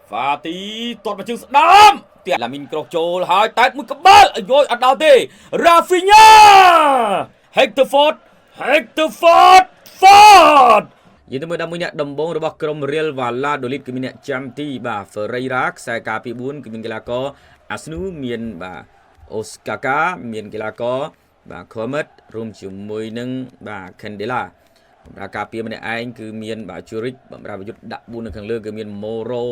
Và tí tuột mà chừng đám tiệt là mình cột trồ hai tay mũi cặp bát rồi ăn đào tê Rafinha Hector Ford យើងទៅមើលដល់មួយអ្នកដំបងរបស់ក្រុម Real Valladolid គឺមានអ្នកចាំទីបាទ Ferreira ខ្សែការពី4គឺមានកីឡាករ Asnu មានបាទ Osaka មានកីឡាករបាទ Comet រួមជាមួយនឹងបាទ Candela បម្រើការពារម្នាក់ឯងគឺមានបាទ Zurich បម្រើប្រយុទ្ធដាក់4នៅខាងលើគឺមាន Moro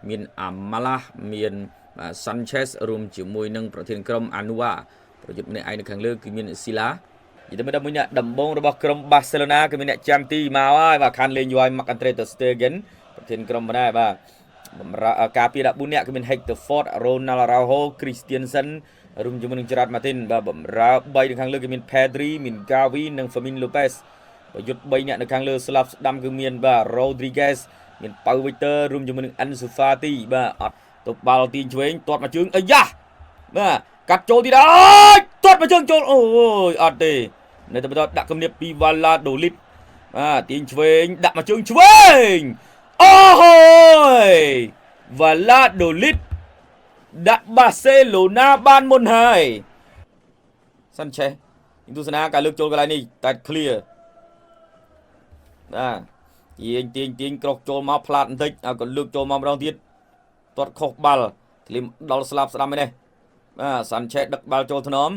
មាន Amala មានបាទ Sanchez រួមជាមួយនឹងប្រធានក្រុម Anua ប្រយុទ្ធម្នាក់ឯងនៅខាងលើគឺមាន Sila និយាយទៅមួយអ្នកដំបងរបស់ក្រុម Barcelona គឺមានអ្នកចាំទីមកហើយបាទខានលេងយួយ Marc-Andre ter Stegen ប្រធានក្រុមដែរបាទបម្រើការពារ14អ្នកគឺមាន Hector Ford Ronald Araujo Christensen រួមជាមួយនឹង Gerard Martin បាទបម្រើ3នៅខាងលើគឺមាន Pedri មាន Gavi និង Fermin Lopez ប្រយុទ្ធ3អ្នកនៅខាងលើស្លាប់ស្ដាំគឺមានបាទ Rodriguez មាន Pau Victor រួមជាមួយនឹង Ansu Fati បាទអត់ទៅបាល់ទាញឆ្វេងទាត់មកជើងអាយ៉ាបាទកាត់ចូលទៀតអើយទាត់មកជើងចូលអូយអត់ទេនៅតែបន្តដាក់គំនាបពី Valladolid បាទទាញឆ្វេងដាក់មកជើងឆ្វេងអូយ Valladolid ដាក់ Barcelona បានមុនហើយសិនឆេះទស្សនាការលើកចូលកន្លែងនេះតែ clear បាទទាញក្រោកចូលមកផ្លាតបន្តិចឲ្យក៏លើកចូលមកម្ដងទៀតទាត់ខុសបាល់ធ្លាមដល់ស្លាប់ស្ដាំឯនេះបាទសាន់ឆេសដឹកបាល់ចូលថ្នម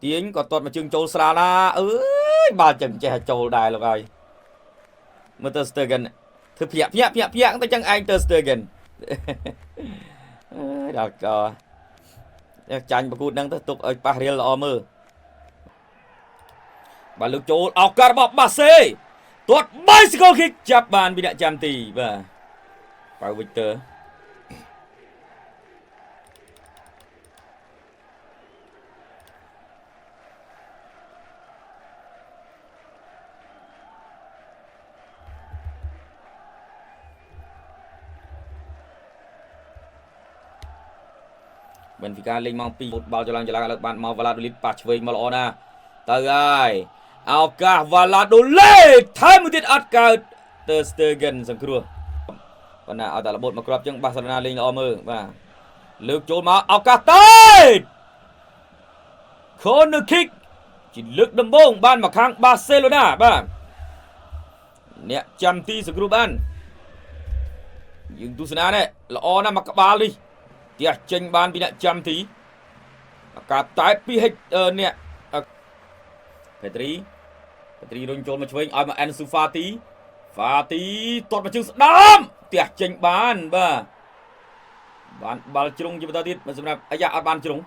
ទាញក៏ទាត់មកជើងចូលស្រាលណាអើយបាល់ចឹងចេះចូលដែរលោកហើយមើលទៅ Stegen ធ្វើភ្ញាក់ទៅចឹងឯងទៅ Stegen អើយដល់ក៏ចាញ់ប្រកួតហ្នឹងទៅទុកឲ្យប៉ះរៀលល្អមើលបាល់លើកចូលឱកាសរបស់បាសេទាត់ bicycle kick ចាប់បានពីអ្នកចាំទីបាទប៉ៅ Victor Benfica លេងម៉ោង2បាល់ចលងលើកបានមក Valladolid ប៉ះឆ្វេងមកល្អណាស់ទៅហើយឱកាស Valladolid ថែមមួយទៀតអត់កើត Ter Stegen សង្គ្រោះប៉ុន្តែឲ្យតែរបូតមកគ្រាប់ចឹង Barcelona លេងល្អមើលបាទលើកចូលមកឱកាសតេ Corner kick ជាលើកដំបូងបានមកខាង Barcelona បាទអ្នកចាំទីសង្គ្រោះបានយើងទស្សនានេះល្អណាស់មកក្បាលនេះផ្ទះចេញបានពីអ្នកចាំទីការតែពីអ្នកPedri រុញចូលមកឆ្វេងឲ្យមក Ansu Fati ទាត់មកជើងស្ដាំផ្ទះចេញបានបាទបានបាល់ជ្រុងជាបន្តទៀតសម្រាប់អាយ៉ាអត់បានជ្រុង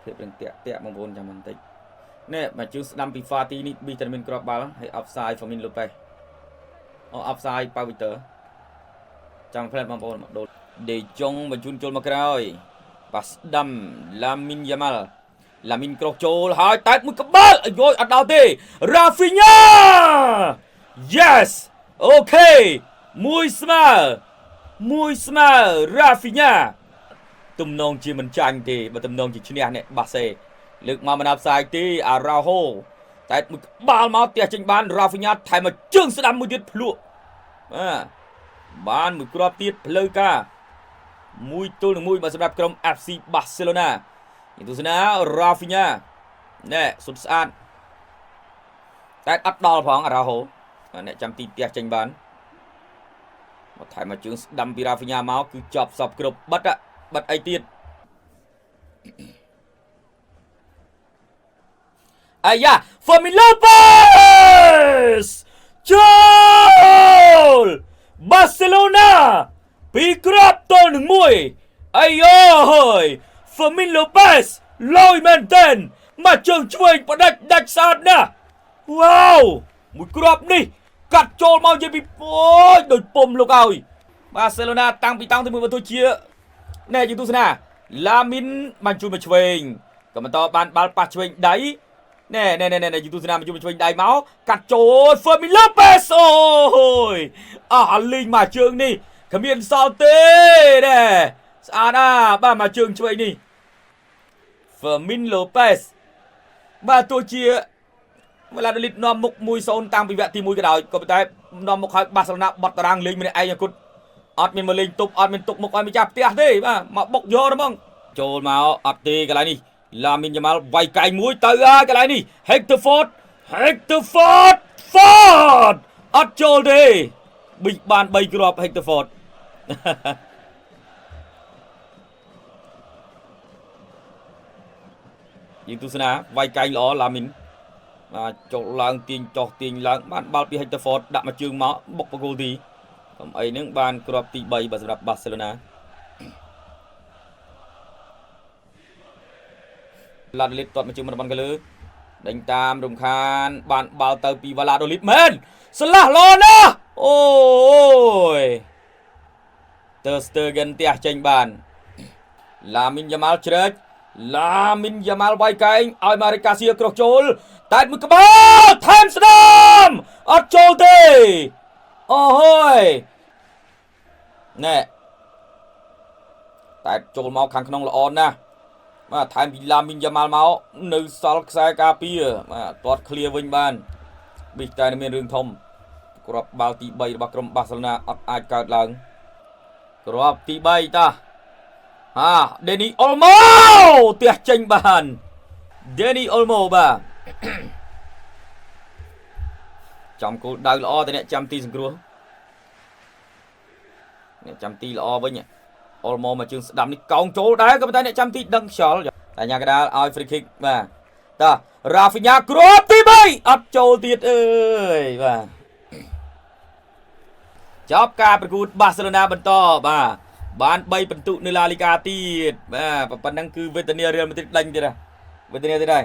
ភាពរឹងតាក់បងប្អូនចាំបន្តិចនេះមកជើងស្ដាំពី Fati នេះវីតាមីនគ្រាប់បាល់ហើយ offside Fermin Lopez offside Pau Victor ចាំផ្លែបងប្អូនមកដូរដេចុងបញ្ជូនចូលមកក្រោយប៉ាស្ដាំ Lamine Yamal ក្រោះចូលហើយតែមួយក្បាលអាយអត់ដល់ទេ Rafinha yes អូខេមួយស្មើ Rafinha ទំនងជាមិនចាញ់ទេបើទំនងជាឈ្នះអ្នកបាសេលើកមកមិនអាប់សាយទេ Araujo តែមួយក្បាលមកផ្ទះចេញបាន Rafinha ថែមមកជើងស្ដាំមួយទៀតភ្លក់បានមួយគ្រាប់ទៀតផ្លូវការ1-1មកសម្រាប់ក្រុម FC Barcelona ទស្សនា Rafinha ណែសុទ្ធស្អាតតែអត់ដល់ផង Araujo អ្នកចាំទីផ្ទះចេញបានមកថែមមកជើងស្ដាំពី Rafinha មកគឺចប់សពគ្រប់បិទអីទៀតអាយ៉ា Fermin Lopez ចូល Barcelona ពីគ្រាប់ទល់នឹង1អាយហើយ Fermin Lopez លយមែនទែនមកជើងឆ្វេងផ្ដាច់ស្អាតណាស់វ៉ាវមួយគ្រាប់នេះកាត់ចូលមកនិយាយពីអូយដូចពុំលោកហើយ Barcelona តាំងពីតង់ទី1បន្ទូជាណែយើងទស្សនា Lamine បានជួយមកឆ្វេងក៏បន្តបានបាល់ប៉ះឆ្វេងដៃណែយើងទស្សនាមកជួយមកឆ្វេងដៃមកកាត់ចូល Fermin Lopez អូយលេងមកជើងនេះគ្មានសល់ទេដែរស្អាតណាស់បាទមកជើងឆ្វេងនេះ Fermin Lopez បាទទោះជា Valladolid នាំមុខ 1-0 តាំងពីវគ្គទី1ក៏ដោយក៏ប៉ុន្តែនាំមុខឲ្យ Barcelona បត់តារាងលេងម្នាក់ឯងអគុត អត់មានមកលេងតុបអត់មានទុកមុខឲ្យម្ចាស់ផ្ទះទេបាទមកបុកយកហ្មងចូលមកអត់ទេកន្លែងនេះឡាមីនយ៉ាម៉ាល់វាយកែងមួយទៅហើយកន្លែងនេះ Hector Ford អត់ចូលទេប៊ីកបាន3គ្រាប់ Hector Ford យើងទស្សនាវាយកែងល្អឡាមីនបាទចុះឡើងទាញចុះទាញឡើងបានបាល់ពី Hector Ford ដាក់មកជើងមកបុកបកគោលទីកុំអីហ្នឹងបានគ្រាប់ទី3បាទសម្រាប់ Barcelona ឡាដូលីតទាត់មកជើងរបស់កលើដេញតាមរំខានបានបាល់ទៅពីវ៉ាឡាដូលីតមែនស្លាស់ល្អណាស់អូយទើស្ទើហ្គិនផ្ទះចេញបានឡាមីនយ៉ាម៉ាល់ជ្រែកឡាមីនយ៉ាម៉ាល់វាយកែងឲ្យម៉ារីកាសៀក្រោះចូលតែមួយក្បាលថែមស្ដាមអត់ចូលទេអូហើយណែតែចូលមកខាងក្នុងល្អណាស់បាទថែមពីឡាមីនយ៉ាម៉ាល់មកនៅសល់ខ្សែការពារបាទទាត់ឃ្លៀវិញបានប៊ីតែមានរឿងធំគ្រាប់បាល់ទី3របស់ក្រុមបាសេឡូណាអត់អាចកើតឡើងគ្រាប់ទី3តាដេនីអុលម៉ូទះចេញបានដេនីអុលម៉ូបាទចំគោលដៅល្អតែអ្នកចាំទីសង្គ្រោះអ្នកចាំទីល្អវិញអុលម៉ូមកជើងស្ដាំនេះកោងចូលដែរក៏ប៉ុន្តែអ្នកចាំទីដឹងខ្យល់តែញ៉ាកដាលឲ្យ free kick បាទតារ៉ាហ្វីញ៉ាគ្រាប់ទី3អត់ចូលទៀតអើយបាទចប់ការប្រកួតបាសេឡូណាបន្តបាទបាន3ពិន្ទុនៅឡាលីកាទៀតបាទប៉ុណ្ណឹងគឺវេទនារៀលម៉ាឌ្រីតដេញទៀតណាវេទនាទៀតហើយ